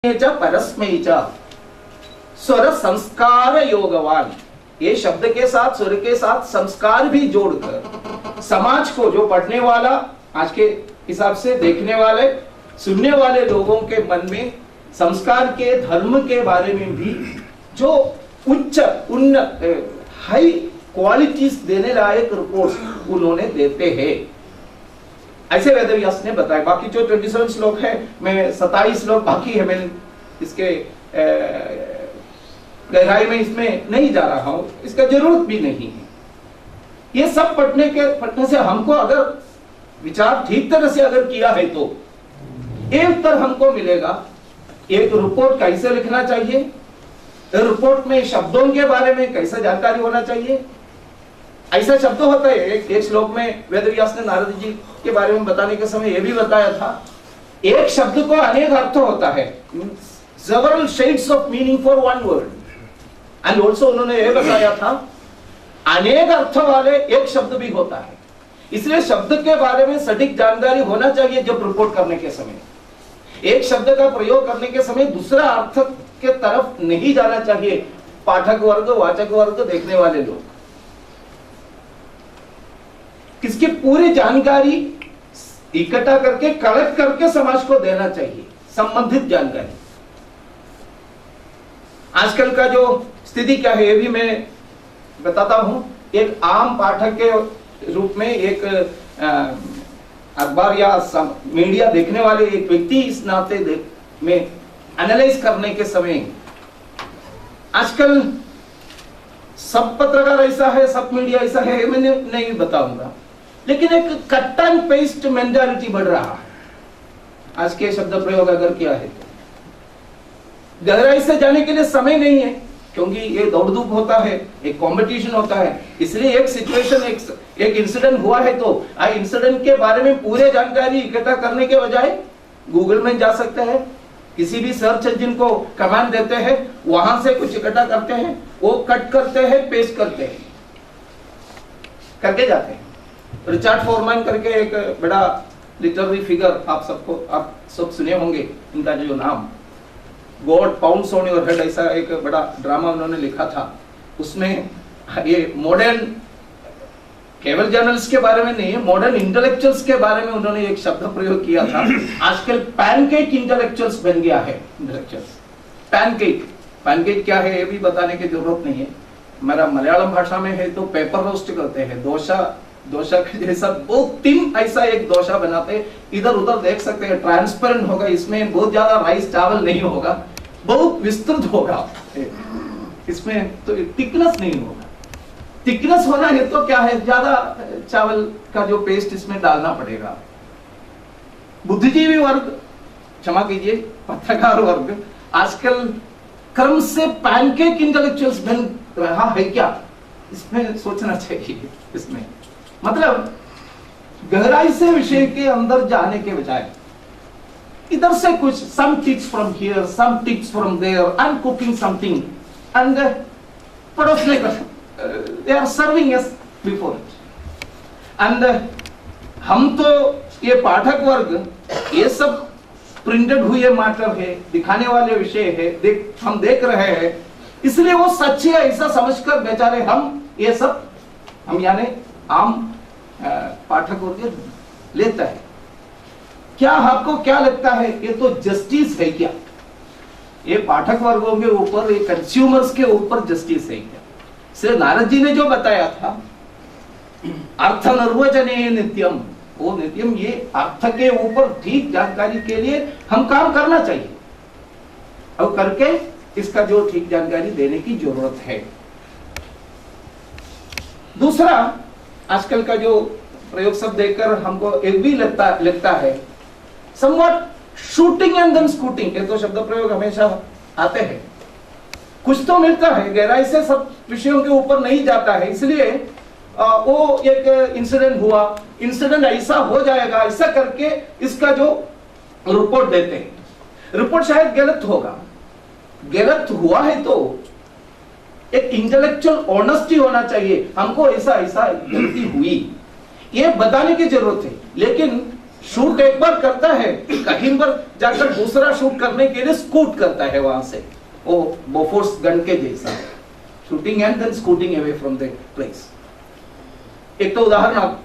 परस्मै च स्वर संस्कार योगवान, ये शब्द के साथ स्वर के साथ संस्कार भी जोड़कर समाज को, जो पढ़ने वाला, आज के हिसाब से देखने वाले, सुनने वाले लोगों के मन में संस्कार के, धर्म के बारे में भी जो उच्च उन्नत हाई क्वालिटीज देने लायक रिपोर्ट उन्होंने देते हैं, ऐसे वेदव्यास ने बताया। बाकी जो 27 श्लोक है, मैं 27 श्लोक बाकी है, मैं इसके गहराई में इसमें नहीं जा रहा हूं, इसका जरूरत भी नहीं है। ये सब पढ़ने से हमको अगर विचार ठीक तरह से अगर किया है तो एक उत्तर हमको मिलेगा। एक रिपोर्ट कैसे लिखना चाहिए, रिपोर्ट में शब्दों के बारे में कैसे जानकारी होना चाहिए। ऐसा शब्द होता है, एक श्लोक में वेदव्यास ने नारद जी के बारे में बताने के समय यह भी बताया था, एक शब्द को अनेक अर्थ होता है, several shades of meaning for one word, and also उन्होंने यह बताया था अनेक अर्थ वाले एक शब्द भी होता है। इसलिए शब्द के बारे में सटीक जानकारी होना चाहिए। जब रिपोर्ट करने के समय एक शब्द का प्रयोग करने के समय दूसरा अर्थ के तरफ नहीं जाना चाहिए। पाठक वर्ग, वाचक वर्ग, देखने वाले लोग किसकी पूरी जानकारी इकट्ठा करके, कलेक्ट करके समाज को देना चाहिए, संबंधित जानकारी। आजकल का जो स्थिति क्या है ये भी मैं बताता हूं। एक आम पाठक के रूप में, एक अखबार या मीडिया देखने वाले एक व्यक्ति इस नाते में एनालाइज करने के समय, आजकल सब पत्रकार ऐसा है, सब मीडिया ऐसा है, मैं नहीं बताऊंगा, लेकिन एक कट एंड पेस्ट मेंटालिटी बढ़ रहा है। आज के शब्द प्रयोग अगर किया है तो गहराई से जाने के लिए समय नहीं है, क्योंकि ये दौड़ धूप होता है, एक कंपटीशन होता है। इसलिए एक सिचुएशन, एक इंसिडेंट हुआ है तो इंसिडेंट के बारे में पूरे जानकारी इकट्ठा करने के बजाय गूगल में जा सकते हैं, किसी भी सर्च इंजन को कमांड देते हैं, वहां से कुछ इकट्ठा करते हैं, वो कट करते हैं, पेस्ट करते हैं, करके जाते हैं। रिचर्ड फोरमैन करके एक बड़ा लिटरेरी फिगर, आप सब सुने होंगे इनका जो नाम, God pounds on your head, ऐसा एक बड़ा ड्रामा उन्होंने लिखा था। उसमें ये मॉडर्न, केवल जर्नल्स के बारे में नहीं है, मॉडर्न इंटेलेक्चुअल्स के बारे में उन्होंने एक शब्द प्रयोग किया था। आजकल पैनकेक इंटेलेक्चुअल्स बन गया है। इंटेलेक्चुअल्स पैनकेक क्या है ये भी बताने की जरूरत नहीं है। मेरा मलयालम भाषा में है तो पेपर रोस्ट करते हैं, दोशा के जैसा बहुत थिन ऐसा एक दोशा बनाते, इधर उधर देख सकते हैं, ट्रांसपेरेंट होगा, इसमें बहुत ज्यादा राइस चावल नहीं होगा, बहुत विस्तृत होगा, इसमें तो थिकनेस नहीं होगा। थिकनेस होना है तो क्या है, ज्यादा चावल का जो पेस्ट इसमें डालना पड़ेगा। बुद्धिजीवी वर्ग, क्षमा कीजिए पत्रकार वर्ग, आजकल क्रम से पैनकेक इंटेलेक्चुअल्स बन रहा है क्या, इसमें सोचना चाहिए। इसमें मतलब गहराई से विषय के अंदर जाने के बजाय इधर से कुछ some tips from here, some tips from there, and cooking something, and परोसने का they are serving us before it. And हम तो ये पाठक वर्ग ये सब प्रिंटेड हुए मैटर है, दिखाने वाले विषय है, हम देख रहे हैं, इसलिए वो सच है ऐसा समझकर बेचारे हम ये सब, हम यानी आम पाठक वर्ग लेता है। क्या आपको क्या लगता है, ये तो जस्टिस है क्या? ये पाठक वर्गों के ऊपर, ये कंज्यूमर्स के ऊपर जस्टिस है क्या? सिर्फ नारद जी ने जो बताया था, अर्थ निर्वचने नित्यम, वो नित्यम, ये अर्थ के ऊपर ठीक जानकारी के लिए हम काम करना चाहिए और करके इसका जो ठीक जानकारी देने की जरूरत है। दूसरा, आजकल का जो प्रयोग सब देखकर हमको एक भी लगता है, समवट शूटिंग एंड देन स्कूटिंग, ये तो शब्द प्रयोग हमेशा आते हैं। कुछ तो मिलता है, गहराई से सब विषयों के ऊपर नहीं जाता है, इसलिए वो एक इंसिडेंट हुआ, इंसिडेंट ऐसा हो जाएगा, ऐसा करके इसका जो रिपोर्ट देते हैं, रिपोर्ट शायद गलत होगा, गलत हुआ है तो एक इंटेलेक्चुअल ऑनेस्टी होना चाहिए, हमको ऐसा गलती हुई ये बताने की जरूरत है। लेकिन शूट एक बार करता है, कहीं पर जाकर दूसरा शूट करने के लिए स्कूट करता है वहां से, वो बोफोर्स गन के जैसा, shooting and then scooting away from the place. एक तो उदाहरण आप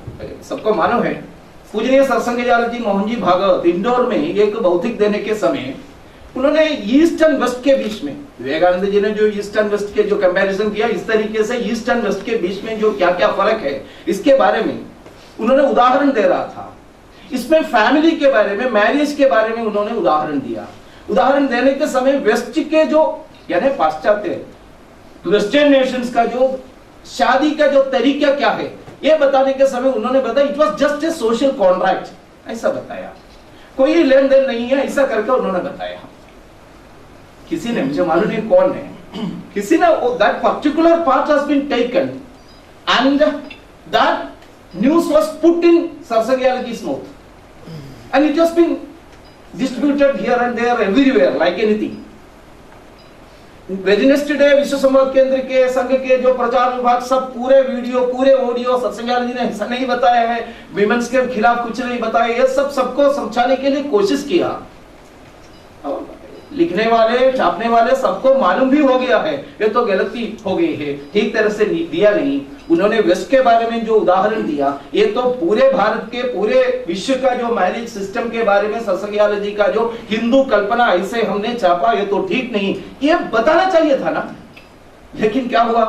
सबको मालूम है, पूजनीय सरसंघचार्य जी मोहन जी भागवत इंदौर में एक बौद्धिक देने के समय उन्होंने ईस्ट एंड वेस्ट के बीच में, विवेकानंद जी ने जो ईस्ट एंड वेस्ट के जो कंपैरिजन किया, इस तरीके से ईस्ट एंड वेस्ट के बीच में जो क्या क्या फर्क है इसके बारे में उन्होंने उदाहरण दे रहा था। इसमें फैमिली के बारे में, मैरिज के बारे में उन्होंने उदाहरण दिया। उदाहरण देने के समय वेस्ट के जो यानी पाश्चात्य वेस्टर्न नेशंस का जो शादी का जो तरीका क्या है ये बताने के समय उन्होंने बताया it was just a social contract, ऐसा बताया, कोई लेन देन नहीं है, ऐसा करके उन्होंने बताया। किसी ने, मुझे मालूम नहीं कौन है, किसी ने that particular part has been taken and that news was put in सरसंघचार्यजी's mouth and it has been distributed here and there everywhere like anything. Wednesday day विश्व संवाद केंद्र के संघ के जो प्रचार विभाग सब पूरे वीडियो पूरे ऑडियो सरसंघचार्य जी ने ऐसा नहीं बताया है, विमेंस के खिलाफ कुछ नहीं बताया, ये सब सबको समझाने के लिए कोशिश किया। लिखने वाले छापने वाले सबको मालूम भी हो गया है ये तो गलती हो गई है, ठीक तरह से दिया नहीं। उन्होंने वेस्ट के बारे में जो उदाहरण दिया ये तो पूरे भारत के पूरे विश्व का जो मैरिज सिस्टम के बारे में सरसंघचार्य जी का जो हिंदू कल्पना ऐसे हमने छापा ये तो ठीक नहीं, ये बताना चाहिए था ना। लेकिन क्या हुआ,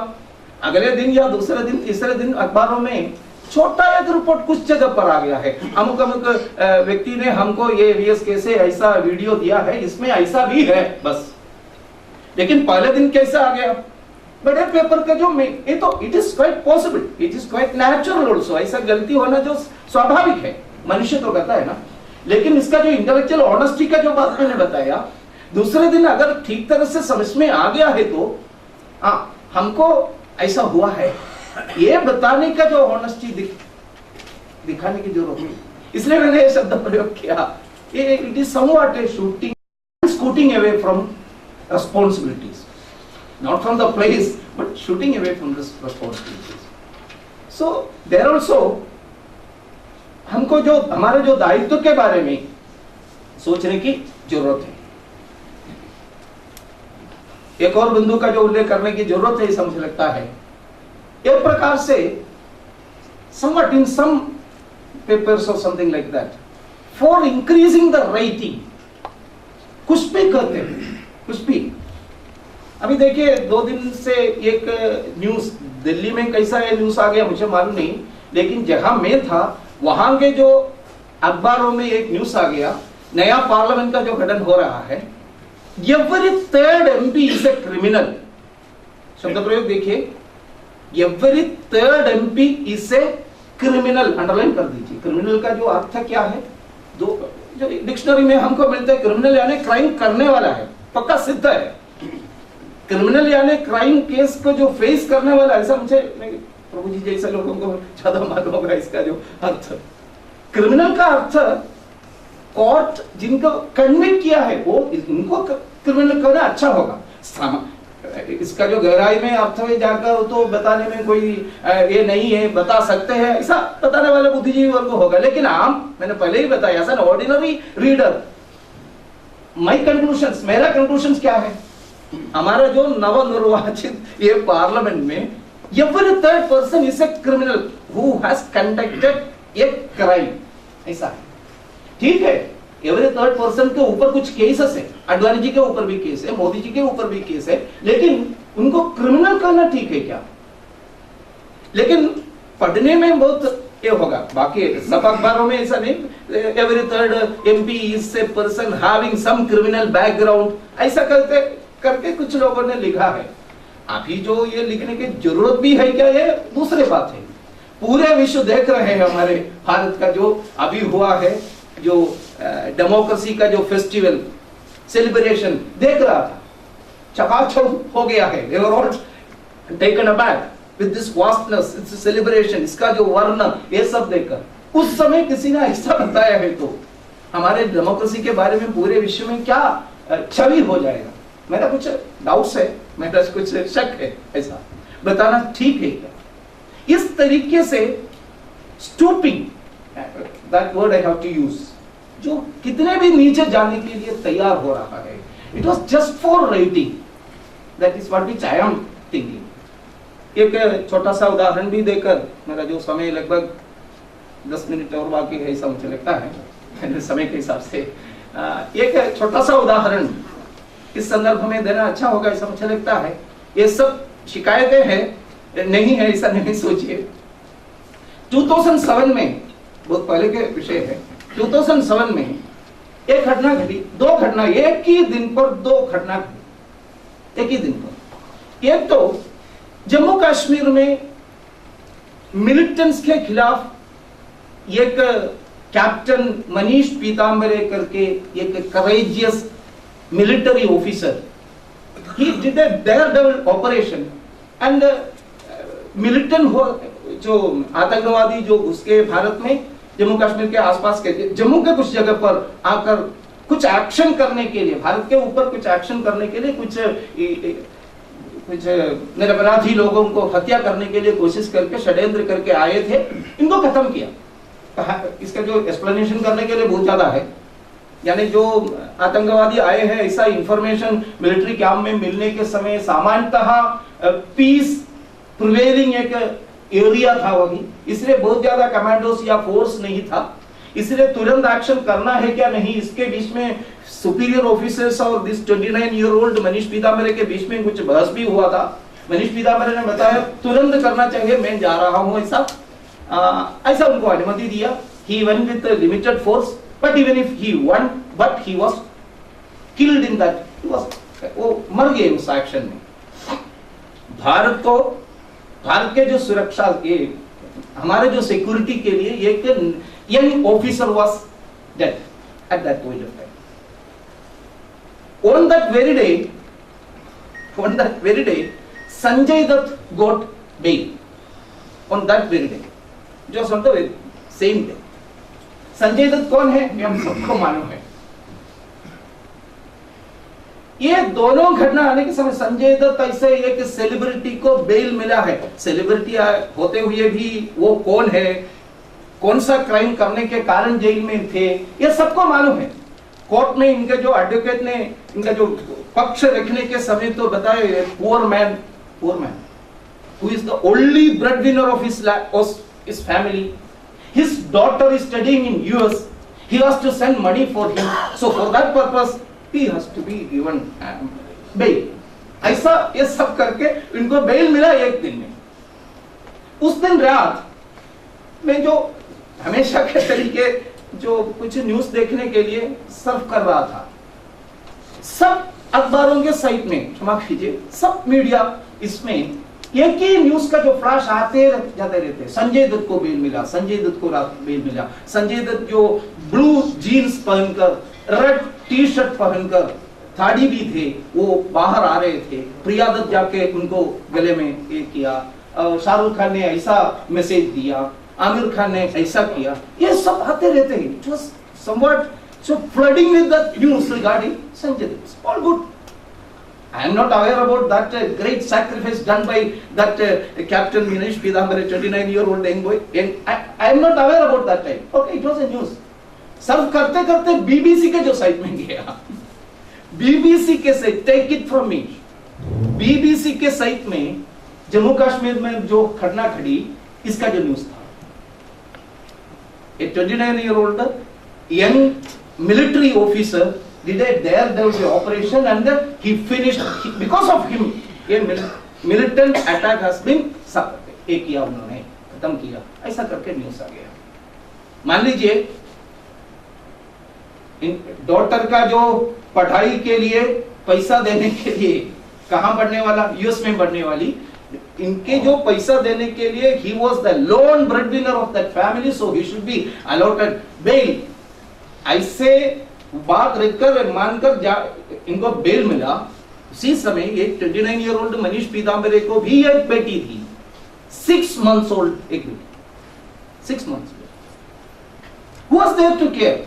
अगले दिन या दूसरे दिन तीसरे दिन अखबारों में छोटा एक रिपोर्ट कुछ जगह पर आ गया है, अमुक अमुक व्यक्ति ने हमको ये वीएसके से ऐसा वीडियो दिया है, इसमें ऐसा भी है बस। लेकिन पहले दिन कैसा आ गया, बड़े पेपर का जो ये तो it is quite possible, it is quite natural also, ऐसा गलती होना जो स्वाभाविक है, मनुष्य तो कहता है ना। लेकिन इसका जो इंटेलेक्चुअल ऑनेस्टी का जो बात मैंने बताया, दूसरे दिन अगर ठीक तरह से समझ में आ गया है तो हमको ऐसा हुआ है ये बताने का जो ऑनेस्टी दिखाने की जरूरत है। इसलिए मैंने ये शब्द प्रयोग किया, it is somewhat a shooting scooting away from responsibilities, not from the place but shooting away from this responsibilities. So there also हमको जो हमारे जो दायित्व के बारे में सोचने की जरूरत है। एक और बिंदु का जो उल्लेख करने की जरूरत है, मुझे लगता है एक प्रकार से somewhat in some papers or something like that, for increasing the rating, कुछ भी करते हैं, कुछ भी। अभी देखिए 2 दिन से एक न्यूज दिल्ली में कैसा है न्यूज आ गया मुझे मालूम नहीं, लेकिन जहां मैं था वहां के जो अखबारों में एक न्यूज आ गया, नया पार्लियामेंट का जो गठन हो रहा है, every third MP is a criminal. शब्द प्रयोग देखिए, every third MP is a criminal, underline कर दीजिए। क्रिमिनल का जो अर्थ क्या है, दो जो डिक्शनरी में हमको मिलता है, क्रिमिनल यानी क्राइम करने वाला है, पक्का सिद्ध है। क्रिमिनल यानी क्राइम केस को जो फेस करने वाला, ऐसा मुझे प्रभु जी जैसे लोगों को ज्यादा मालूम होगा इसका जो अर्थ। क्रिमिनल का अर्थ कोर्ट जिनको कन्विक्ट किया है वो इनको क्रिमिनल करना अच्छा होगा। इसका जो गहराई में अर्थ में जाकर तो बताने में कोई ये नहीं है, बता सकते हैं ऐसा बताने वाले बुद्धिजीवी वर्ग होगा। लेकिन आम, मैंने पहले ही बताया, as an ordinary reader my conclusions, मेरा कंक्लूशंस क्या है, हमारा जो नवनिर्वाचित ये पार्लियामेंट में every third person is a criminal who has conducted a crime, ऐसा है। ठीक है, एवरी थर्ड पर्सन के ऊपर कुछ केसेस है, अडवाणी जी के ऊपर भी केस है, मोदी जी के ऊपर भी केस है, लेकिन उनको क्रिमिनल करना ठीक है क्या? लेकिन पढ़ने में बहुत ये होगा, बाकी सब अखबारों में ऐसा नहीं, every third MP is a person having some criminal background, ऐसा करके कुछ लोगों ने लिखा है। अभी जो ये लिखने की जरूरत भी है क्या, ये दूसरी बात है। पूरे विश्व देख रहे हैं हमारे भारत का जो अभी हुआ है, जो डेमोक्रेसी का जो फेस्टिवल सेलिब्रेशन देख रहा था, चकाचौंध हो गया है। They were all taken aback with this vastness, it's a celebration, इसका जो वर्ण ये सब देखकर उस समय किसी ने ऐसा बताया है तो हमारे डेमोक्रेसी के बारे में पूरे विश्व में क्या छवि हो जाएगा। मेरा कुछ डाउट्स है, मेरा कुछ शक है, ऐसा बताना ठीक है क्या? इस तरीके से stooping that word I have to use, जो कितने भी नीचे जाने के लिए तैयार हो रहा है, it was just for rating. That is what which I am thinking. एक छोटा सा उदाहरण भी देकर, मेरा जो समय लगभग 10 मिनट और बाकी है ऐसा मुझे लगता है समय के हिसाब से, एक छोटा सा उदाहरण इस संदर्भ में देना अच्छा होगा ऐसा मुझे लगता है। ये सब शिकायतें हैं नहीं है ऐसा नहीं सोचिए। 2007 में, बहुत पहले के विषय है, 2007 में एक घटना घटी, दो घटना एक ही दिन पर, दो घटना घटी एक ही दिन पर। एक तो जम्मू कश्मीर में मिलिटेंट्स के खिलाफ एक कैप्टन मनीष पीतांबरे करके एक courageous military officer, he did a daredevil operation and militant जो आतंकवादी जो उसके भारत में जम्मू कश्मीर के आसपास के जम्मू के कुछ जगह पर आकर कुछ एक्शन करने के लिए, भारत के ऊपर कुछ एक्शन करने के लिए, कुछ निरपराधी लोगों को हत्या करने के लिए कोशिश करके षड्यंत्र करके आए थे, इनको खत्म किया। इसका जो एक्सप्लेनेशन करने के लिए बहुत ज्यादा है, यानी जो आतंकवादी आए हैं ऐसा इंफॉर्मेशन मिलिट्री कैंप में मिलने के समय सामान्यतः पीस प्रिवेलिंग एक एरिया था वही, इसलिए बहुत ज्यादा कमांडोस या फोर्स नहीं था, इसलिए तुरंत एक्शन करना है क्या नहीं, इसके बीच में सुपीरियर ऑफिसर्स और दिस 29 ईयर ओल्ड मनीष पीतांबरे के बीच में कुछ बहस भी हुआ था। मनीष पीतांबरे ने बताया तुरंत करना चाहिए, मैं जा रहा हूं ऐसा उनको अनुमति दिया। he went with a limited force, but even if he won, but he was killed in that, वो मर गए उस एक्शन में। भारत के जो सुरक्षा के, हमारे जो सिक्योरिटी के लिए एक young officer was dead at that point of time. On that very day, Sanjay Dutt got bail. On that very day, just on the same day. Sanjay Dutt कौन है ये हम सबको मालूम है। ये दोनों घटना आने के समय संजय दत्त ऐसे एक सेलिब्रिटी को बेल मिला है, सेलिब्रिटी होते हुए भी वो कौन है, कौन सा क्राइम करने के कारण जेल में थे, ये सबको मालूम है। कोर्ट में इनके जो एडवोकेट ने इनका जो पक्ष रखने के समय तो बताया, poor man who is the only breadwinner of his family. His daughter is studying in US. He has to send money for him. So for that purpose, he has to be given bail. ऐसा ये सब करके इनको bell मिला एक दिन में। उस दिन रात में जो हमेशा के तरीके जो कुछ न्यूज देखने के लिए सर्व कर रहा था, सब अखबारों के साइट में, क्षमा कीजिए, सब मीडिया इसमें एक ही न्यूज का जो फ्लैश आते जाते रहते, संजय दत्त को बेल मिला, संजय दत्त को बेल मिला, संजय दत्त जो ब्लू जीन्स पहनकर, रेड टी शर्ट पहनकर, थाड़ी भी थे, वो बाहर आ रहे थे, प्रिया दत्त जाके उनको गले में एक किया, शाहरुख खान ने ऐसा मैसेज दिया, आमिर खान ने ऐसा किया, ये सब आते रहते हैं। It was somewhat so flooding with the news regarding Sanjay Dutt. It's all good. I am not aware about that great sacrifice done by that Captain Minish Pidambare, 29-year-old young boy. I am not aware about that time. Okay, it was a news. सर्व करते करते BBC के जो site में गया, BBC के site, take it from me, BBC के site में जम्मू कश्मीर में जो घटना घटी, इसका जो न्यूज था, a 29-year-old young military officer did a daredevil operation and he finished, because of him a militant attack has been किया, उन्होंने खत्म किया, ऐसा करके न्यूज आ गया। मान लीजिए डॉटर का जो पढ़ाई के लिए पैसा देने के लिए, कहां पढ़ने वाला, यूएस में पढ़ने वाली, इनके जो पैसा देने के लिए he was the lone breadwinner of that family, so he should be allotted bail। ऐसे बात रखकर मानकर इनको बेल मिला। उसी समय एक 29-year-old मनीष पीतांबरे को भी एक बेटी थी, 6 months old, एक बेटी, 6 months old। Who was there to care?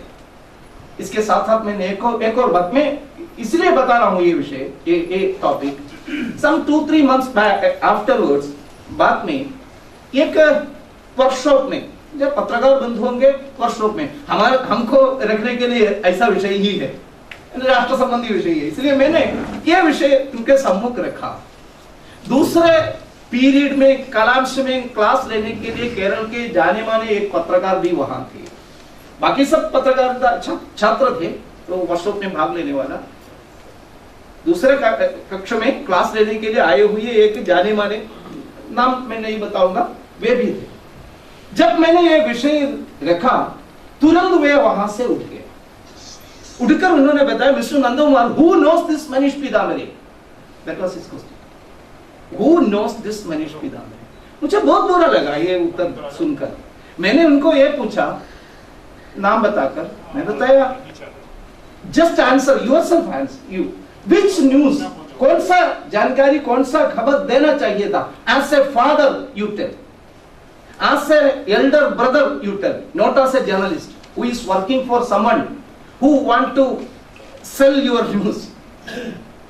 इसके साथ साथ मैंने एक और बात में इसलिए बता रहा हूं ये विषय, ये topic, some 2-3 months back afterwards, बाद में एक वर्कशॉप में जब पत्रकार बंधु होंगे वर्कशॉप में हमको रखने के लिए ऐसा विषय ही है, राष्ट्र संबंधी विषय है, इसलिए मैंने यह विषय उनके सम्मुख रखा। दूसरे पीरियड में कालांश में क्लास लेने के लिए केरल के जाने माने एक पत्रकार भी वहां थे, बाकी सब पत्रकारिता छात्र थे तो वर्कशॉप में भाग लेने वाला। दूसरे कक्ष में क्लास लेने के लिए आए हुए एक जाने माने, नाम मैं नहीं बताऊंगा, वे भी थे। जब मैंने ये विषय रखा तुरंत वे वहां से उठ गए। उठकर उन्होंने बताया, mister Nandkumar, who knows this Manish Pitambari? That was his question, who knows this Manish Pitambari? मुझे बहुत बुरा लगा ये उत्तर सुनकर। मैंने उनको ये पूछा नाम बताकर, मैं बताया just answer yourself, answer you which news, कौन सा जानकारी, कौन सा खबर देना चाहिए था? As a father you tell, as a elder brother you tell, not as a journalist who is working for someone who want to sell your news.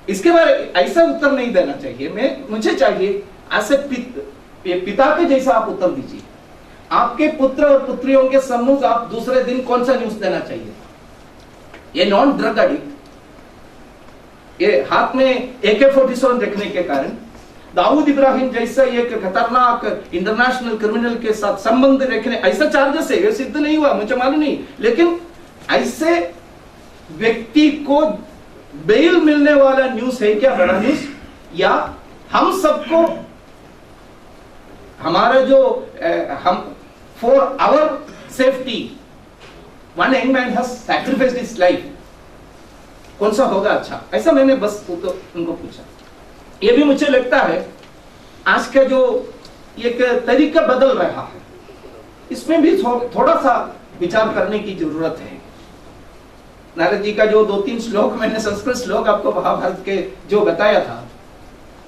इसके बारे ऐसा उत्तर नहीं देना चाहिए। मुझे चाहिए as a पिता के जैसा आप उत्तर दीजिए। आपके पुत्र और पुत्रियों के सम्मुख आप दूसरे दिन कौन सा न्यूज देना चाहिए? ये नॉन ड्रग एडिक्ट, ये हाथ में AK-47 रखने के कारण दाऊद इब्राहिम जैसा एक खतरनाक इंटरनेशनल क्रिमिनल के साथ संबंध रखने, ऐसा चार्जेस है, ये सिद्ध नहीं हुआ, मुझे मालूम नहीं, लेकिन ऐसे व्यक्ति को बेल मिलने वाला न्यूज है क्या बड़ा न्यूज? या हम सबको हमारा जो हम for our safety one young man has sacrificed his life, कौन सा होगा अच्छा? ऐसा मैंने बस उनको पूछा। ये भी मुझे लगता है आज का जो एक तरीका बदल रहा है, इसमें भी थोड़ा सा विचार करने की जरूरत है। नारद जी का जो 2-3 श्लोक मैंने संस्कृत श्लोक आपको महाभारत के जो बताया था,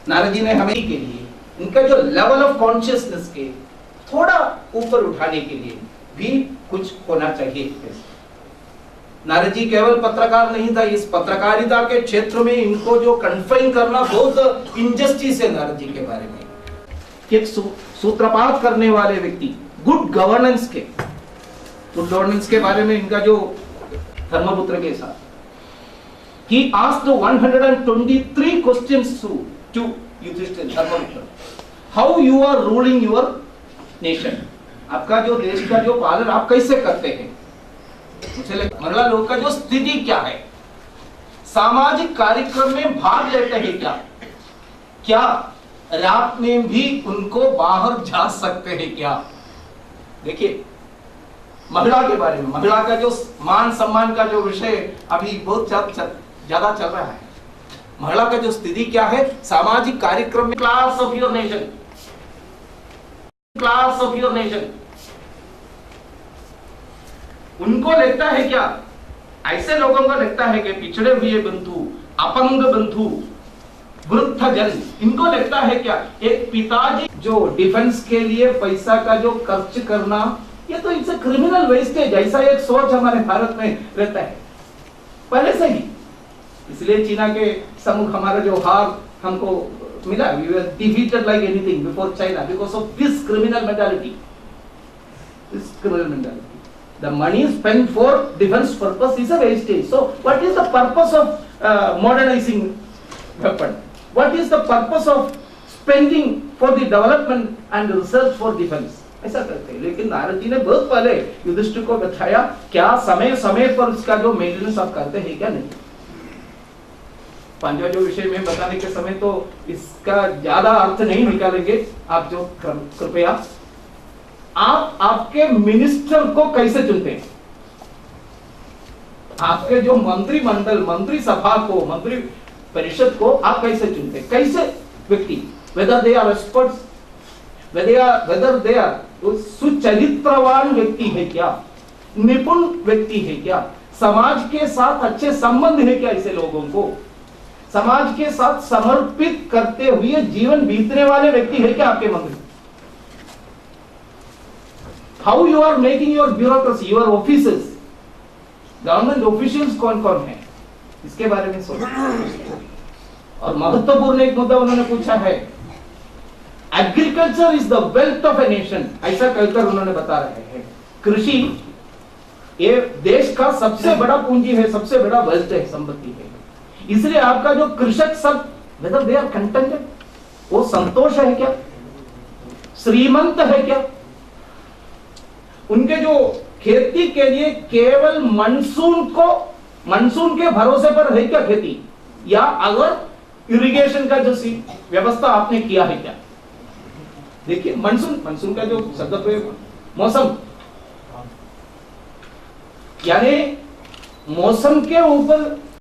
नारद जी ने हमें के लिए इनका जो लेवल ऑफ कॉन्शियसनेस के थोड़ा ऊपर उठाने के लिए भी कुछ होना चाहिए। नारद जी केवल पत्रकार नहीं था, इस पत्रकारिता के क्षेत्र में इनको जो कन्फाइन करना बहुत इनजस्टिस है नारद जी के बारे में। एक सूत्रपात करने वाले व्यक्ति, गुड गवर्नेंस के बारे में इनका जो धर्मपुत्र के साथ, he asked 123 questions to Yudhishthir धर्मपुत्र, how you are ruling your nation, आपका जो देश का जो पालन आप कैसे करते हैं? मुझे लगता है महिला लोग का जो स्थिति क्या है, सामाजिक कार्यक्रम में भाग लेते हैं क्या रात में भी उनको बाहर जा सकते हैं क्या? देखिए महिला के बारे में, महिला का जो मान सम्मान का जो विषय अभी बहुत ज्यादा चल रहा है, महिला का जो स्थिति क्या है सामाजिक कार्यक्रम में, क्लास ऑफ योर नेशन, उनको लगता है क्या, ऐसे लोगों को लगता है कि पिछड़े हुए बंधु, अपंग बंधु, वृद्ध जन, इनको लगता है क्या एक पिताजी जो डिफेंस के लिए पैसा का जो खर्च करना, ये तो इट्स क्रिमिनल वेस्टेज, ऐसा एक सोच हमारे भारत में रहता है पहले से ही। इसलिए चीना के सम्मुख हमारा जो हार हमको मिला, we were defeated like anything before China because of this criminal mentality. The money spent for defense purpose is a wastage. So what is the purpose of modernizing weapon? What is the purpose of spending for the development and research for defense? ऐसा करते हैं। लेकिन नारद जी ने बहुत पहले युधिष्ठिर को बताया क्या समय समय पर उसका जो मेंटेनेंस आप करते हैं क्या नहीं। पांचवा जो विषय में बताने के समय तो इसका ज्यादा अर्थ नहीं निकालेंगे, आप जो कृपया आप आपके मिनिस्टर को कैसे चुनते हैं, आपके जो मंत्रिमंडल, मंत्री सभा को, मंत्री परिषद को आप कैसे चुनते हैं, कैसे व्यक्ति, whether they are experts, whether they are सुचरित्रवान व्यक्ति है क्या, निपुण व्यक्ति है क्या, समाज के साथ अच्छे संबंध है क्या, ऐसे लोगों को समाज के साथ समर्पित करते हुए जीवन बीतने वाले व्यक्ति है क्या आपके मंत्री। How you are making your bureaucracy, your offices, government officials कौन कौन है, इसके बारे में सोचो। और महत्वपूर्ण एक मुद्दा उन्होंने पूछा है, agriculture is the wealth of a nation, ऐसा कहकर उन्होंने बता रहे हैं। कृषि ये देश का सबसे बड़ा पूंजी है, सबसे बड़ा वेल्थ है, संपत्ति है। इसलिए आपका जो कृषक सब वेदर दे आर कंटेंटेड, वो संतोष है क्या, श्रीमंत है क्या? उनके जो खेती के लिए केवल मानसून के भरोसे पर है क्या खेती, या अगर इरिगेशन का जो व्यवस्था आपने किया है क्या? देखिए मानसून का जो शब्द प्रयोग, मौसम, यानी मौसम के ऊपर